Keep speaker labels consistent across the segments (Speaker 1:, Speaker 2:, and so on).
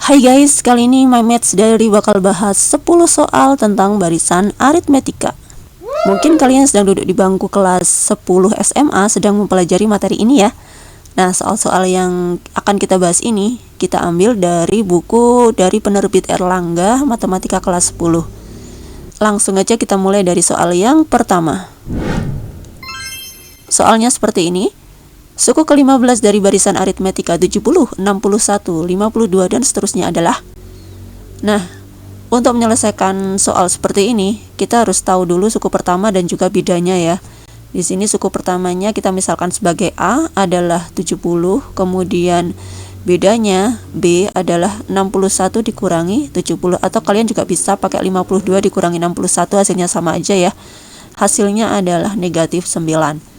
Speaker 1: Hai guys, kali ini My Maths Diary bakal bahas 10 soal tentang barisan aritmetika. Mungkin kalian sedang duduk di bangku kelas 10 SMA sedang mempelajari materi ini ya. Nah, soal-soal yang akan kita bahas ini kita ambil dari buku dari penerbit Erlangga Matematika kelas 10. Langsung aja kita mulai dari soal yang pertama. Soalnya seperti ini. Suku ke-15 dari barisan aritmetika 70, 61, 52, dan seterusnya adalah. Nah, untuk menyelesaikan soal seperti ini, kita harus tahu dulu suku pertama dan juga bedanya ya. Di sini suku pertamanya kita misalkan sebagai A adalah 70, kemudian bedanya B adalah 61 dikurangi 70, atau kalian juga bisa pakai 52 dikurangi 61, hasilnya sama aja ya. Hasilnya adalah negatif 9.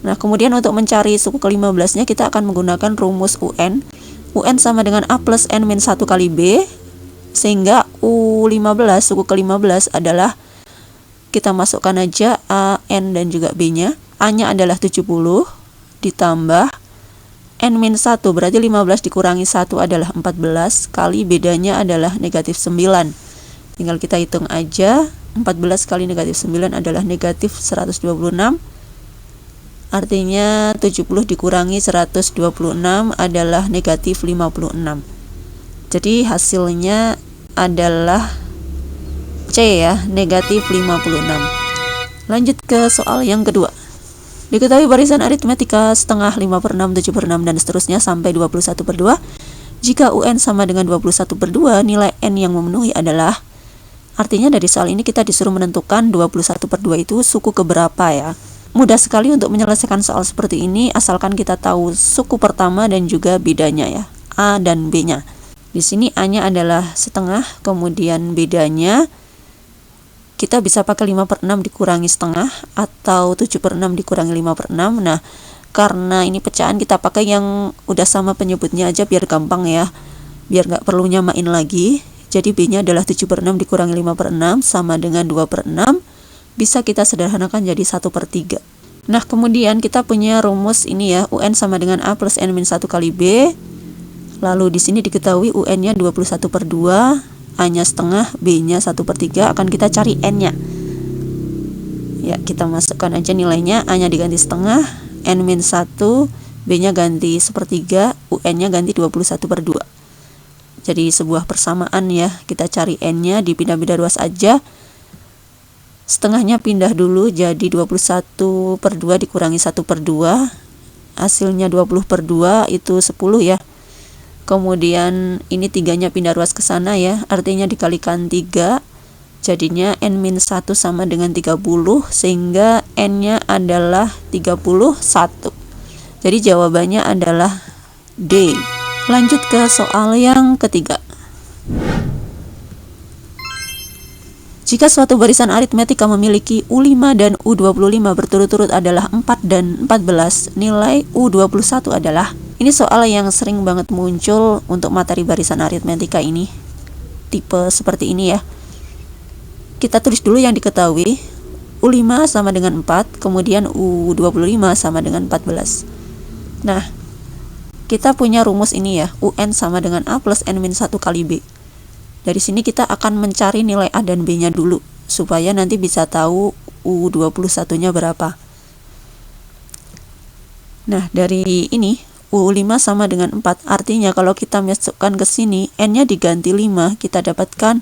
Speaker 1: Nah, kemudian untuk mencari suku ke-15-nya kita akan menggunakan rumus UN. UN sama dengan A plus N min 1 kali B, sehingga U15, suku ke-15 adalah, kita masukkan aja A, N, dan juga B-nya. A-nya adalah 70, ditambah N min 1, berarti 15 dikurangi 1 adalah 14, kali bedanya adalah negatif 9. Tinggal kita hitung aja, 14 kali negatif 9 adalah negatif 126. Artinya 70 dikurangi 126 adalah negatif 56. Jadi hasilnya adalah C ya, negatif 56. Lanjut ke soal yang kedua. Diketahui barisan aritmetika setengah, 5/6, 7/6, dan seterusnya sampai 21/2. Jika UN sama dengan 21/2, nilai N yang memenuhi adalah. Artinya dari soal ini kita disuruh menentukan 21/2 itu suku keberapa ya. Mudah sekali untuk menyelesaikan soal seperti ini asalkan kita tahu suku pertama dan juga bedanya ya, A dan B-nya. Di sini A-nya adalah setengah, kemudian bedanya kita bisa pakai 5/6 dikurangi setengah atau 7/6 dikurangi 5/6. Nah, karena ini pecahan kita pakai yang udah sama penyebutnya aja biar gampang ya, biar nggak perlu nyamain lagi. Jadi B-nya adalah 7/6 dikurangi 5/6 sama dengan 2/6. Bisa kita sederhanakan jadi 1/3. Nah, kemudian kita punya rumus ini ya, UN sama dengan A plus N min 1 kali B. Lalu di sini diketahui UN-nya 21/2, A-nya setengah, B-nya 1/3. Akan kita cari N-nya. Ya, kita masukkan aja nilainya. A-nya diganti setengah, N min 1, B-nya ganti 1/3, UN-nya ganti 21/2. Jadi sebuah persamaan ya. Kita cari N-nya, dipindah-pindah ruas aja. Setengahnya pindah dulu jadi 21/2 dikurangi 1/2, hasilnya 20/2 itu 10 ya. Kemudian ini 3-nya pindah ruas ke sana ya, artinya dikalikan 3, jadinya N min 1 sama dengan 30, sehingga N-nya adalah 31. Jadi jawabannya adalah D. Lanjut ke soal yang ketiga. Jika suatu barisan aritmetika memiliki U5 dan U25 berturut-turut adalah 4 dan 14, nilai U21 adalah. Ini soal yang sering banget muncul untuk materi barisan aritmetika ini. Tipe seperti ini ya. Kita tulis dulu yang diketahui. U5 sama dengan 4, kemudian U25 sama dengan 14. Nah, kita punya rumus ini ya, UN sama dengan A plus N min 1 kali B. Dari sini kita akan mencari nilai A dan B-nya dulu, supaya nanti bisa tahu U21-nya berapa. Nah, dari ini, U5 sama dengan 4, artinya kalau kita masukkan ke sini, N-nya diganti 5, kita dapatkan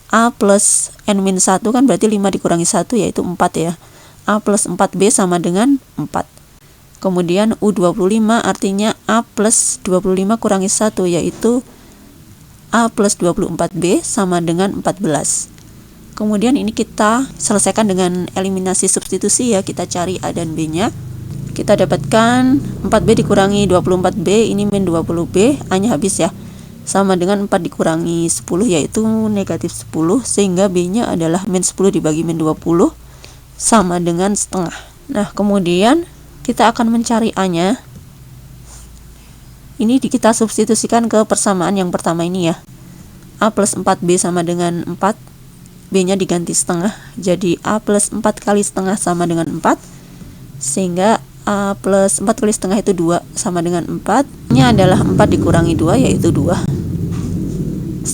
Speaker 1: A plus N min 1, kan berarti 5 dikurangi 1, yaitu 4 ya. A plus 4B sama dengan 4. Kemudian U25 artinya A plus 25 kurangi 1, yaitu A plus 24B sama dengan 14. Kemudian ini kita selesaikan dengan eliminasi substitusi ya, kita cari A dan B-nya. Kita dapatkan 4B dikurangi 24B, ini min 20B, A-nya habis ya. Sama dengan 4 dikurangi 10, yaitu negatif 10, sehingga B-nya adalah min 10 dibagi min 20, sama dengan setengah. Nah, kemudian kita akan mencari A-nya. Ini kita substitusikan ke persamaan yang pertama ini ya. A plus 4B sama dengan 4, B-nya diganti setengah, jadi A plus 4 kali setengah sama dengan 4, sehingga A plus 4 kali setengah itu 2 sama dengan 4. Nya adalah 4 dikurangi 2, yaitu 2.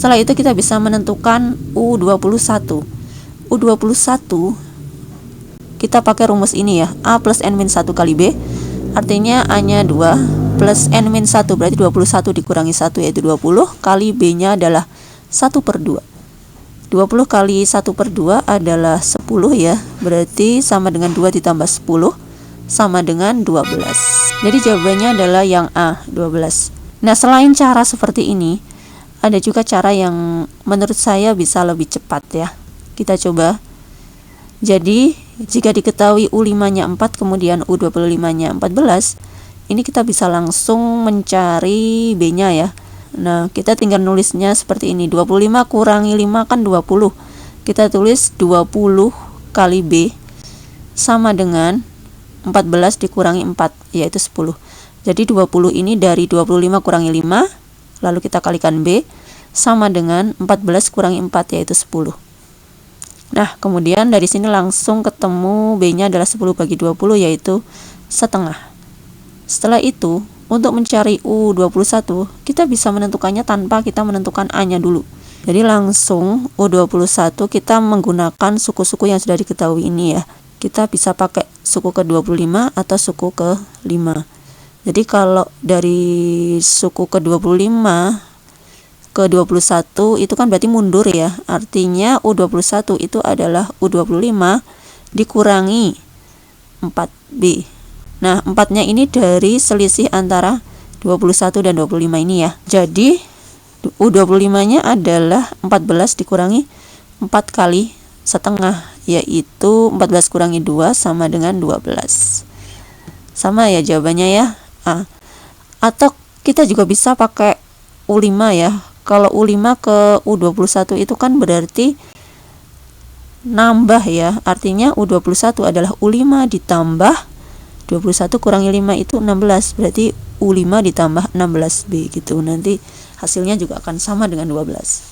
Speaker 1: setelah itu kita bisa menentukan U21. U21 kita pakai rumus ini ya, A plus N-1 kali B, artinya A nya 2 plus N-1 berarti 21 dikurangi 1 yaitu 20, kali B nya adalah 1/2. 20 kali 1/2 adalah 10 ya, berarti sama dengan 2 ditambah 10 sama dengan 12. Jadi jawabannya adalah yang A, 12. Nah, selain cara seperti ini, ada juga cara yang menurut saya bisa lebih cepat ya. Kita coba. Jadi, jika diketahui U5-nya 4, kemudian U25-nya 14, ini kita bisa langsung mencari B-nya ya. Nah, kita tinggal nulisnya seperti ini. 25 kurangi 5 kan 20. Kita tulis 20 kali B sama dengan 14 dikurangi 4, yaitu 10. Jadi 20 ini dari 25 kurangi 5, lalu kita kalikan B, sama dengan 14 kurangi 4, yaitu 10. Nah, kemudian dari sini langsung ketemu B-nya adalah 10 bagi 20, yaitu setengah. Setelah itu, untuk mencari U21, kita bisa menentukannya tanpa kita menentukan A-nya dulu. Jadi langsung U21 kita menggunakan suku-suku yang sudah diketahui ini ya. Kita bisa pakai suku ke-25 atau suku ke-5. Jadi kalau dari suku ke-25 ke-21 itu kan berarti mundur ya. Artinya U21 itu adalah U25 dikurangi 4B. Nah, 4-nya ini dari selisih antara 21 dan 25 ini ya. Jadi, U25-nya adalah 14 dikurangi 4 kali setengah, yaitu 14 kurangi 2 sama dengan 12. Sama ya jawabannya ya. A. Atau kita juga bisa pakai U5 ya. Kalau U5 ke U21 itu kan berarti nambah ya. Artinya U21 adalah U5 ditambah 21 kurangi 5 itu 16, berarti U5 ditambah 16B gitu. Nanti hasilnya juga akan sama dengan 12.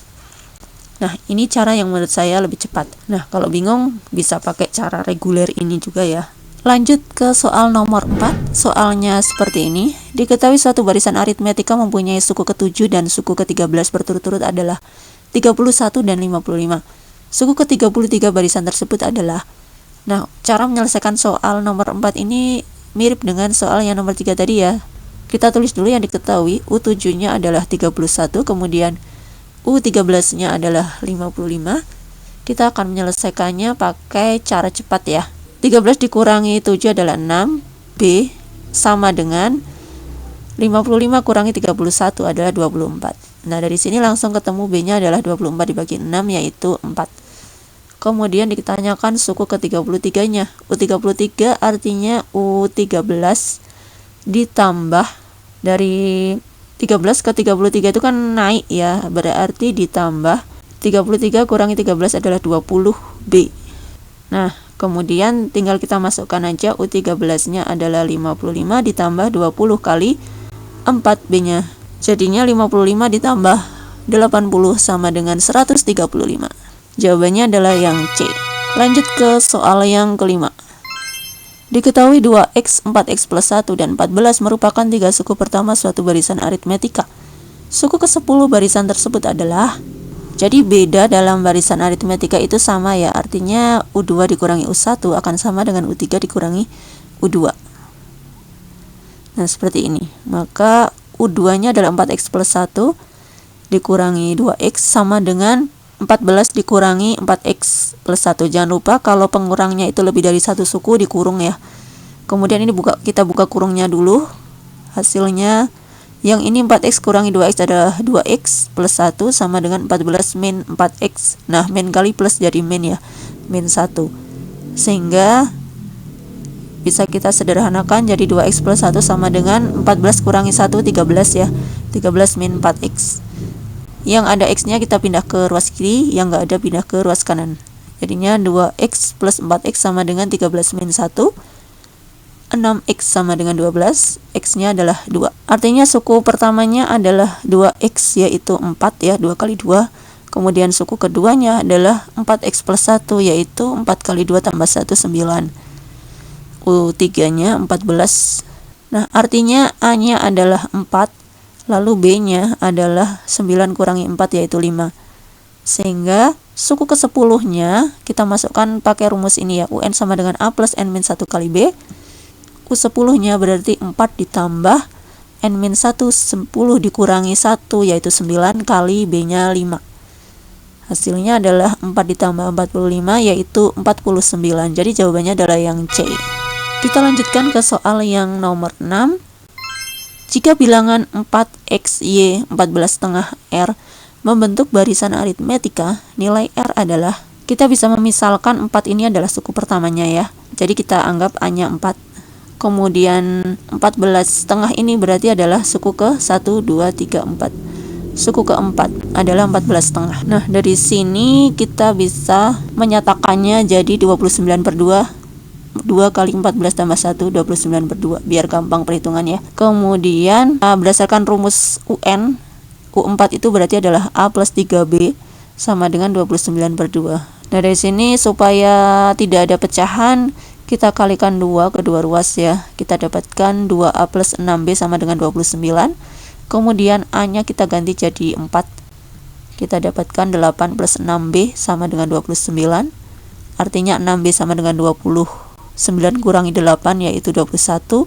Speaker 1: Nah, ini cara yang menurut saya lebih cepat. Nah, kalau bingung bisa pakai cara reguler ini juga ya. Lanjut ke soal nomor 4. Soalnya seperti ini. Diketahui suatu barisan aritmetika mempunyai suku ke-7 dan suku ke-13 berturut-turut adalah 31 dan 55. Suku ke-33 barisan tersebut adalah. Nah, cara menyelesaikan soal nomor 4 ini mirip dengan soal yang nomor 3 tadi ya. Kita tulis dulu yang diketahui. U7-nya adalah 31, kemudian U13-nya adalah 55. Kita akan menyelesaikannya pakai cara cepat ya. 13 dikurangi 7 adalah 6. B sama dengan 55 kurangi 31 adalah 24. Nah, dari sini langsung ketemu B-nya adalah 24 dibagi 6, yaitu 4. Kemudian ditanyakan suku ke-33-nya. U33 artinya U13 ditambah dari 13 ke 33 itu kan naik ya, berarti ditambah 33 kurangi 13 adalah 20B. Nah, kemudian tinggal kita masukkan aja U13-nya adalah 55 ditambah 20 kali 4B-nya. Jadinya 55 ditambah 80 sama dengan 135. Jawabannya adalah yang C. Lanjut ke soal yang kelima. Diketahui 2x, 4x plus 1, dan 14 merupakan 3 suku pertama suatu barisan aritmetika. Suku ke-10 barisan tersebut adalah. Jadi beda dalam barisan aritmetika itu sama ya. Artinya U2 dikurangi U1 akan sama dengan U3 dikurangi U2. Nah, seperti ini. Maka U2-nya adalah 4x plus 1 dikurangi 2x sama dengan 14 dikurangi 4x plus 1. Jangan lupa kalau pengurangnya itu lebih dari satu suku dikurung ya. Kemudian ini kita buka kurungnya dulu. Hasilnya yang ini 4x kurangi 2x adalah 2x plus 1 sama dengan 14 min 4x. Nah, min kali plus jadi min ya. Min 1. Sehingga bisa kita sederhanakan jadi 2x plus 1 sama dengan 14 kurangi 1 13 ya. 13 min 4x. Yang ada x-nya kita pindah ke ruas kiri, yang nggak ada pindah ke ruas kanan. Jadinya 2x plus 4x sama dengan 13 min 1. 6x sama dengan 12, x-nya adalah 2. Artinya suku pertamanya adalah 2x, yaitu 4 ya, 2 kali 2. Kemudian suku keduanya adalah 4x plus 1, yaitu 4 kali 2 tambah 1, 9. U3-nya 14. Nah, artinya A-nya adalah 4. lalu B-nya adalah 9 kurangi 4 yaitu 5. Sehingga suku ke-10-nya kita masukkan pakai rumus ini ya, UN sama dengan A plus N-1 kali B. U10-nya berarti 4 ditambah N-1 10 dikurangi 1 yaitu 9 kali B-nya 5. Hasilnya adalah 4 ditambah 45 yaitu 49. Jadi jawabannya adalah yang C. Kita lanjutkan ke soal yang nomor 6. Jika bilangan 4xy 14,5 R membentuk barisan aritmetika, nilai R adalah, kita bisa memisalkan 4 ini adalah suku pertamanya ya. Jadi kita anggap A-nya 4. Kemudian 14,5 ini berarti adalah suku ke 1, 2, 3, 4. Suku keempat adalah 14,5. Nah, dari sini kita bisa menyatakannya jadi 29 per 2. 2 kali 14 tambah 1, 29 per 2. Biar gampang perhitungannya. Kemudian berdasarkan rumus UN, U4 itu berarti adalah A plus 3B sama dengan 29 per 2. Nah, dari sini supaya tidak ada pecahan, kita kalikan 2 kedua ruas ya. Kita dapatkan 2A plus 6B sama dengan 29. Kemudian A-nya kita ganti jadi 4. Kita dapatkan 8 plus 6B sama dengan 29. Artinya 6B sama dengan 20. 9 kurangi 8 yaitu 21.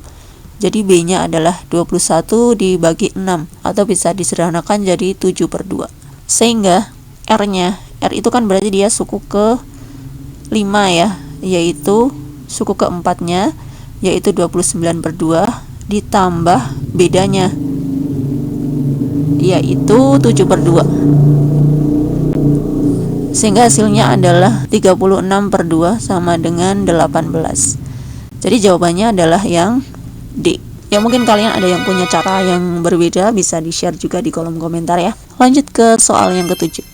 Speaker 1: Jadi B-nya adalah 21 dibagi 6. Atau bisa disederhanakan jadi 7 per 2. Sehingga R-nya, R itu kan berarti dia suku ke 5 ya. Yaitu suku keempatnya yaitu 29 per 2 ditambah bedanya yaitu 7 per 2. Sehingga hasilnya adalah 36 per 2 sama dengan 18. Jadi jawabannya adalah yang D. Ya mungkin kalian ada yang punya cara yang berbeda, bisa di-share juga di kolom komentar ya. Lanjut ke soal yang ke-7.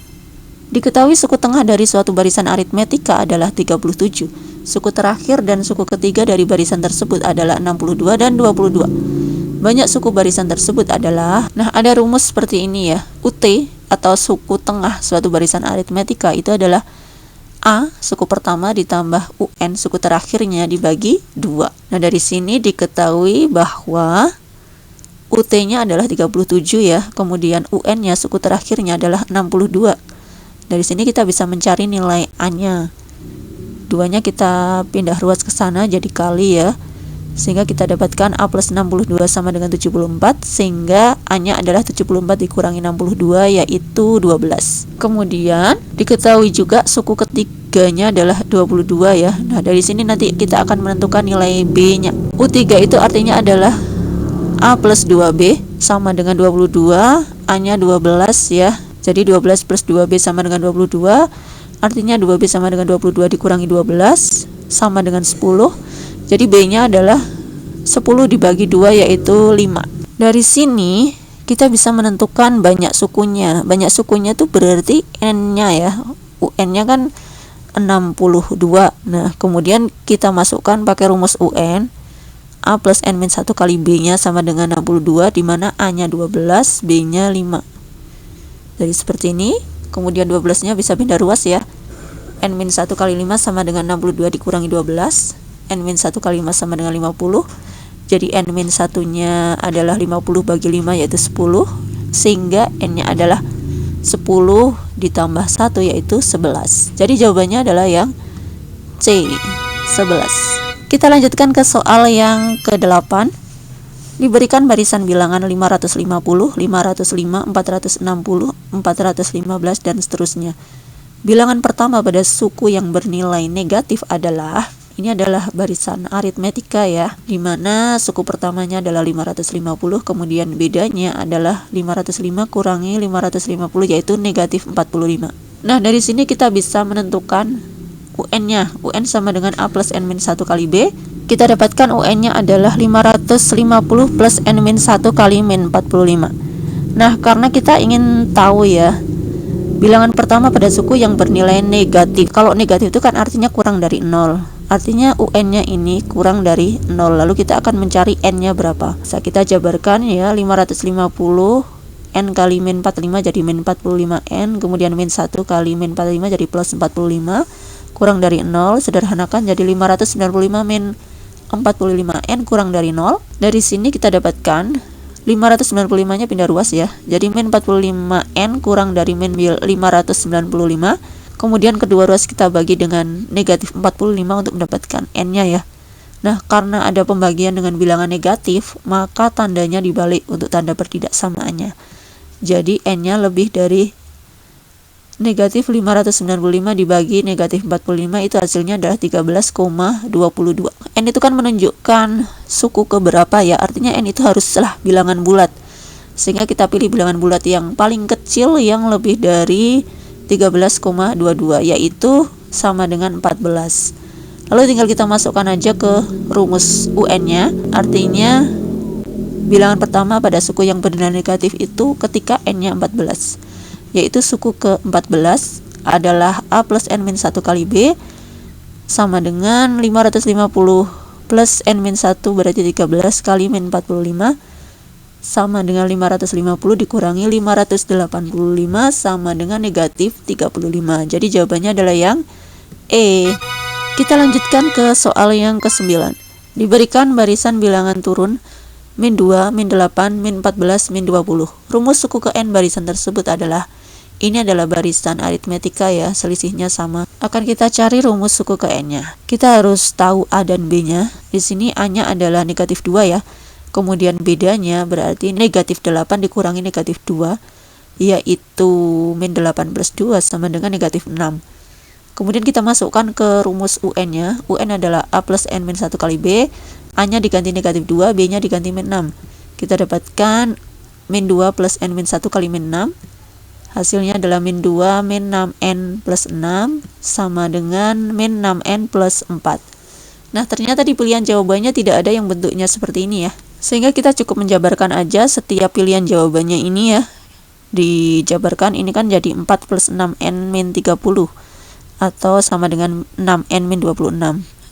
Speaker 1: Diketahui suku tengah dari suatu barisan aritmetika adalah 37. Suku terakhir dan suku ketiga dari barisan tersebut adalah 62 dan 22. Banyak suku barisan tersebut adalah, nah ada rumus seperti ini ya. UT atau suku tengah suatu barisan aritmetika itu adalah A suku pertama ditambah UN suku terakhirnya dibagi 2. Nah dari sini diketahui bahwa UT-nya adalah 37 ya, kemudian UN-nya suku terakhirnya adalah 62. Dari sini kita bisa mencari nilai A-nya. 2-nya kita pindah ruas ke sana jadi kali ya. Sehingga kita dapatkan A plus 62 sama dengan 74. Sehingga A-nya adalah 74 dikurangi 62 yaitu 12. Kemudian diketahui juga suku ketiganya adalah 22 ya. Nah dari sini nanti kita akan menentukan nilai B-nya. U3 itu artinya adalah A plus 2B sama dengan 22. A-nya 12 ya. Jadi 12 plus 2B sama dengan 22. Artinya 2B sama dengan 22 dikurangi 12 sama dengan 10. Jadi B-nya adalah 10 dibagi 2 yaitu 5. Dari sini kita bisa menentukan banyak sukunya. Banyak sukunya itu berarti N-nya ya. UN-nya kan 62. Nah, kemudian kita masukkan pakai rumus UN. A plus N-1 kali B-nya sama dengan 62, di mana A-nya 12, B-nya 5. Jadi seperti ini. Kemudian 12-nya bisa pindah ruas ya. N-1 kali 5 sama dengan 62 dikurangi 12. N-1 kali 5 sama dengan 50. Jadi N-1-nya adalah 50 bagi 5 yaitu 10. Sehingga N-nya adalah 10 ditambah 1 yaitu 11. Jadi jawabannya adalah yang C, 11. Kita lanjutkan ke soal yang ke-8. Diberikan barisan bilangan 550, 505, 460, 415 dan seterusnya. Bilangan pertama pada suku yang bernilai negatif adalah, ini adalah barisan aritmetika ya, dimana suku pertamanya adalah 550, kemudian bedanya adalah 505 kurangi 550 yaitu negatif 45. Nah dari sini kita bisa menentukan UN-nya. UN sama dengan A plus N-1 kali B. Kita dapatkan UN-nya adalah 550 plus N-1 kali min 45. Nah karena kita ingin tahu ya bilangan pertama pada suku yang bernilai negatif. Kalau negatif itu kan artinya kurang dari 0. Artinya UN-nya ini kurang dari 0. Lalu kita akan mencari N-nya berapa. Bisa kita jabarkan ya, 550 N kali min 45 jadi min 45N. Kemudian min 1 kali min 45 jadi plus 45. Kurang dari 0, sederhanakan jadi 595 min 45N kurang dari 0. Dari sini kita dapatkan 595 595 nya pindah ruas ya. Jadi min 45N kurang dari min 595. Kemudian kedua ruas kita bagi dengan negatif 45 untuk mendapatkan N-nya ya. Nah, karena ada pembagian dengan bilangan negatif, maka tandanya dibalik untuk tanda pertidaksamaannya. Jadi N-nya lebih dari negatif 595 dibagi negatif 45, itu hasilnya adalah 13,22. N itu kan menunjukkan suku keberapa ya, artinya N itu haruslah bilangan bulat. Sehingga kita pilih bilangan bulat yang paling kecil yang lebih dari 13,22, yaitu sama dengan 14. Lalu tinggal kita masukkan aja ke rumus UN-nya, artinya bilangan pertama pada suku yang bernilai negatif itu ketika N-nya 14, yaitu suku ke-14 adalah A plus N-1 kali B sama dengan 550 plus N-1 berarti 13 kali min 45 sama dengan 550 dikurangi 585 sama dengan negatif 35. Jadi jawabannya adalah yang E. Kita lanjutkan ke soal yang ke-9. Diberikan barisan bilangan turun min 2, min 8, min 14, min 20. Rumus suku ke N barisan tersebut adalah, ini adalah barisan aritmetika ya, selisihnya sama. Akan kita cari rumus suku ke N-nya. Kita harus tahu A dan B-nya. Di sini A-nya adalah negatif 2 ya. Kemudian bedanya berarti negatif 8 dikurangi negatif 2, yaitu min 8 plus 2 sama dengan negatif 6. Kemudian kita masukkan ke rumus UN-nya. UN adalah A plus N min 1 kali B. A-nya diganti negatif 2, B-nya diganti min 6. Kita dapatkan min 2 plus N min 1 kali min 6. Hasilnya adalah min 2 min 6N plus 6 sama dengan min 6N plus 4. Nah, ternyata di pilihan jawabannya tidak ada yang bentuknya seperti ini ya. Sehingga kita cukup menjabarkan aja setiap pilihan jawabannya ini ya. Dijabarkan ini kan jadi 4 plus 6N min 30 atau sama dengan 6N min 26.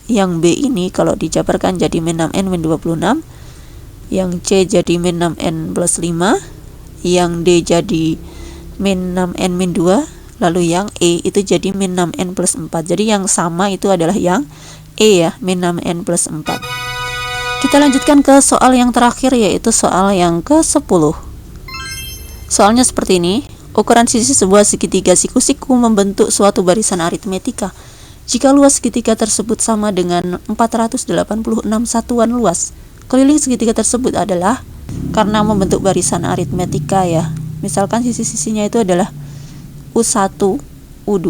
Speaker 1: Yang B ini kalau dijabarkan jadi min 6N min 26. Yang C jadi min 6N plus 5. Yang D jadi min 6N min 2. Lalu yang E itu jadi min 6N plus 4. Jadi yang sama itu adalah yang E ya, min 6N plus 4. Kita lanjutkan ke soal yang terakhir, yaitu soal yang ke-10. Soalnya seperti ini. Ukuran sisi sebuah segitiga siku-siku membentuk suatu barisan aritmetika. Jika luas segitiga tersebut sama dengan 486 satuan luas, keliling segitiga tersebut adalah, karena membentuk barisan aritmetika ya. Misalkan sisi-sisinya itu adalah U1, U2,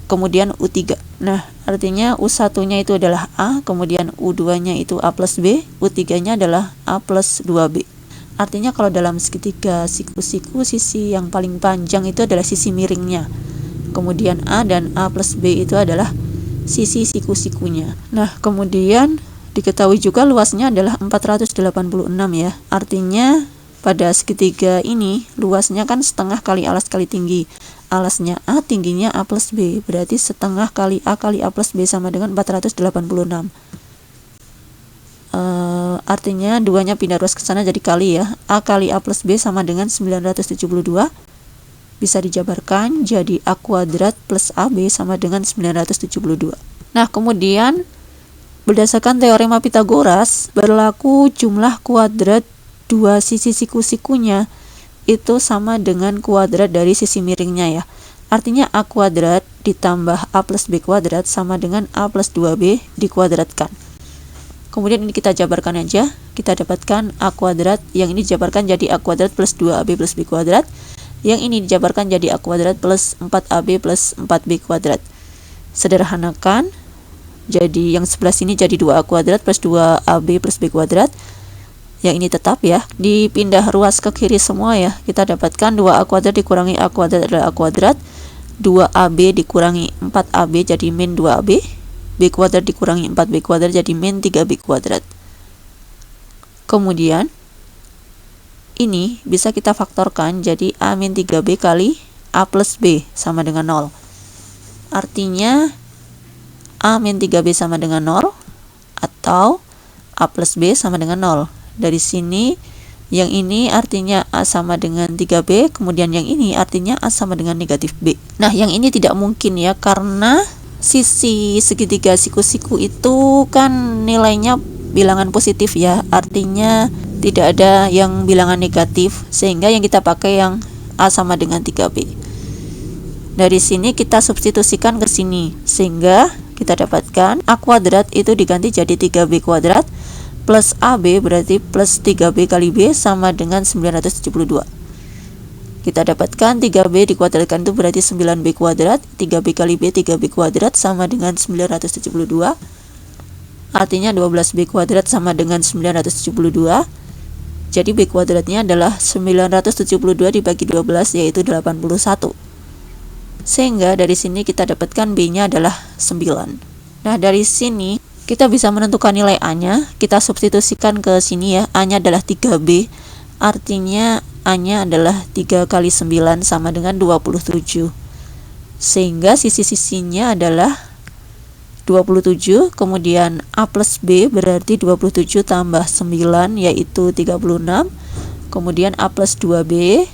Speaker 1: kemudian U3. Nah, artinya U1-nya itu adalah A, kemudian U2-nya itu A plus B, U3-nya adalah A plus 2B. Artinya kalau dalam segitiga siku-siku, sisi yang paling panjang itu adalah sisi miringnya. Kemudian A dan A plus B itu adalah sisi siku-sikunya. Nah, kemudian diketahui juga luasnya adalah 486 ya. Artinya pada segitiga ini luasnya kan setengah kali alas kali tinggi. Alasnya A, tingginya A plus B. Berarti setengah kali A plus B sama dengan 486. Artinya duanya pindah ruas ke sana jadi kali ya. A kali A plus B sama dengan 972. Bisa dijabarkan jadi A kuadrat plus AB sama dengan 972. Nah, kemudian berdasarkan teorema Pitagoras, berlaku jumlah kuadrat dua sisi siku-sikunya itu sama dengan kuadrat dari sisi miringnya ya. Artinya A kuadrat ditambah A plus B kuadrat sama dengan A plus 2B dikuadratkan. Kemudian ini kita jabarkan aja. Kita dapatkan A kuadrat, yang ini dijabarkan jadi A kuadrat plus 2AB plus B kuadrat. Yang ini dijabarkan jadi A kuadrat plus 4AB plus 4B kuadrat. Sederhanakan, jadi yang sebelah sini jadi 2A kuadrat plus 2AB plus B kuadrat. Yang ini tetap ya, dipindah ruas ke kiri semua ya. Kita dapatkan 2A kuadrat dikurangi A kuadrat adalah A kuadrat, 2AB dikurangi 4AB jadi min 2AB, B kuadrat dikurangi 4B kuadrat jadi min 3B kuadrat. Kemudian ini bisa kita faktorkan jadi A min 3B kali A plus B sama dengan 0. Artinya A min 3B sama dengan 0 atau A plus B sama dengan 0. Dari sini yang ini artinya A sama dengan 3B, kemudian yang ini artinya A sama dengan negatif B. Nah, yang ini tidak mungkin ya, karena sisi segitiga siku-siku itu kan nilainya bilangan positif ya, artinya tidak ada yang bilangan negatif, sehingga yang kita pakai yang A sama dengan 3B. Dari sini kita substitusikan ke sini, sehingga kita dapatkan A kuadrat itu diganti jadi 3B kuadrat plus AB, berarti plus 3B kali B sama dengan 972. Kita dapatkan 3B dikuadratkan itu berarti 9B kuadrat, 3B kali B 3B kuadrat sama dengan 972. Artinya 12B kuadrat sama dengan 972. Jadi B kuadratnya adalah 972 dibagi 12, yaitu 81. Sehingga dari sini kita dapatkan B-nya adalah 9. Nah, dari sini kita bisa menentukan nilai A-nya. Kita substitusikan ke sini ya. A-nya adalah 3B. Artinya A-nya adalah 3 kali 9 sama dengan 27. Sehingga sisi-sisinya adalah 27, kemudian A plus B berarti 27 tambah 9 yaitu 36. Kemudian A plus 2B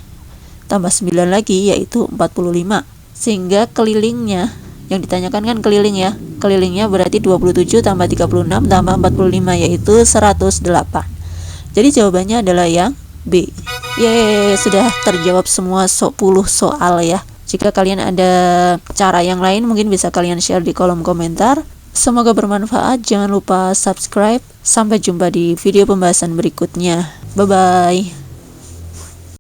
Speaker 1: tambah 9 lagi yaitu 45. Sehingga kelilingnya, yang ditanyakan kan keliling ya. Kelilingnya berarti 27 tambah 36 tambah 45 yaitu 108. Jadi jawabannya adalah yang B. Yeay, sudah terjawab semua 10 soal ya. Jika kalian ada cara yang lain mungkin bisa kalian share di kolom komentar. Semoga bermanfaat. Jangan lupa subscribe. Sampai jumpa di video pembahasan berikutnya. Bye bye.